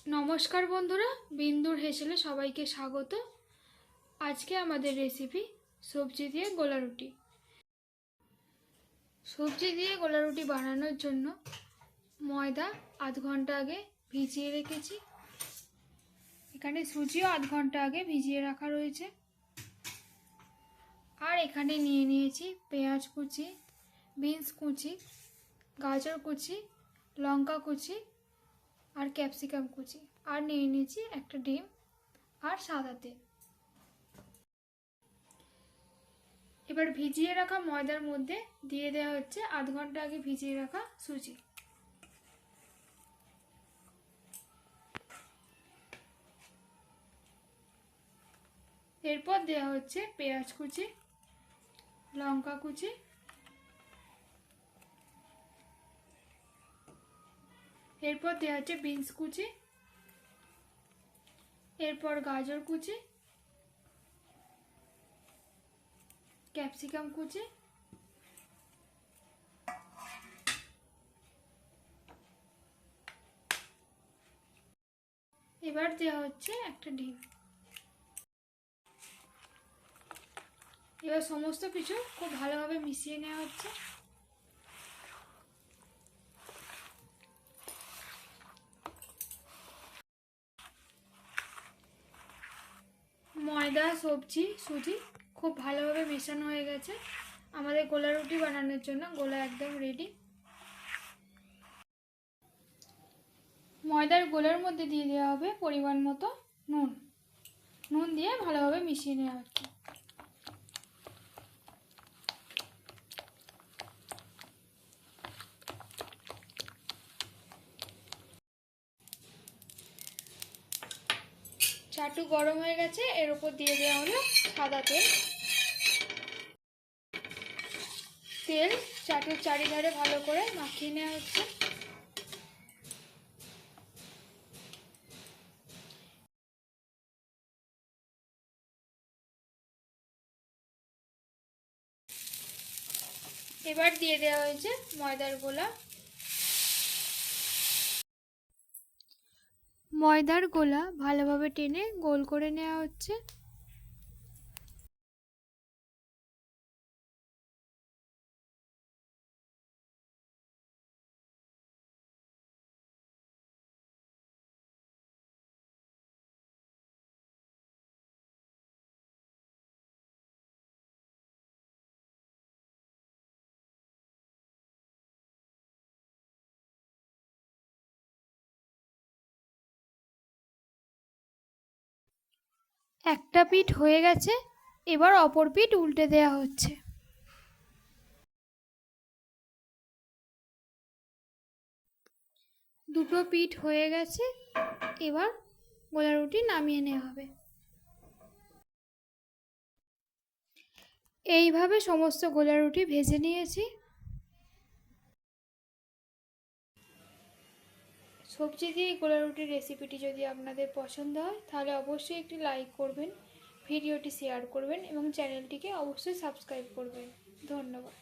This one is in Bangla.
নমস্কার বন্ধুরা, বিন্দুর হেসেলে সবাইকে স্বাগত। আজকে আমাদের রেসিপি সবজি দিয়ে গোলা রুটি। সবজি দিয়ে গোলা রুটি বানানোর জন্য ময়দা আধ ঘন্টা আগে ভিজিয়ে রেখেছি। এখানে সুজিও আধ ঘন্টা আগে ভিজিয়ে রাখা রয়েছে। আর এখানে নিয়ে নিয়েছি পেঁয়াজ কুচি, বিনস কুচি, গাজর কুচি, লঙ্কা কুচি আর ক্যাপসিকাম কুচি, আর নিয়ে নিয়েছি একটা ডিম আর সাদা তেল। এবার ভিজিয়ে রাখা ময়দার মধ্যে দিয়ে দেওয়া হচ্ছে আধ ঘন্টা আগে ভিজিয়ে রাখা সুজি। এরপর দেওয়া হচ্ছে পেঁয়াজ কুচি, লঙ্কা কুচি, এরপর দেওয়া হচ্ছে বিনস কুচি, এরপর গাজর কুচি, ক্যাপসিকাম কুচি, এবার দেওয়া হচ্ছে একটা ডিম। এবার সমস্ত কিছু খুব ভালোভাবে মিশিয়ে নেওয়া হচ্ছে। ময়দা, সবজি, সুজি খুব ভালোভাবে মেশানো হয়ে গেছে। আমাদের গোলা রুটি বানানোর জন্য গোলা একদম রেডি। ময়দার গোলার মধ্যে দিয়ে দেওয়া হবে পরিমাণ মতো নুন দিয়ে ভালোভাবে মিশিয়ে নেওয়া হচ্ছে। চাটু গরম হয়ে গেছে, এর উপর দিয়ে দেওয়া হলো সাদা তেল। চাটুর চারিধারে ভালো করে মাখিয়ে নেওয়া হচ্ছে। এবার দিয়ে দেওয়া হয়েছে ময়দার গোলা। ময়দার গোলা ভালোভাবে টেনে গোল করে নেওয়া হচ্ছে। একটা পিঠ হয়ে গেছে, এবার অপর পিঠ উল্টে দেওয়া হচ্ছে। দুটো পিঠ হয়ে গেছে, এবার গোলা রুটি নামিয়ে নেওয়া হবে। এইভাবে সমস্ত গোলা রুটি ভেজে নিয়েছি। সবজি দিয়ে গোলা রুটির রেসিপিটি যদি আপনাদের পছন্দ হয় তাহলে অবশ্যই একটি লাইক করবেন, ভিডিওটি শেয়ার করবেন এবং চ্যানেলটিকে অবশ্যই সাবস্ক্রাইব করবেন। ধন্যবাদ।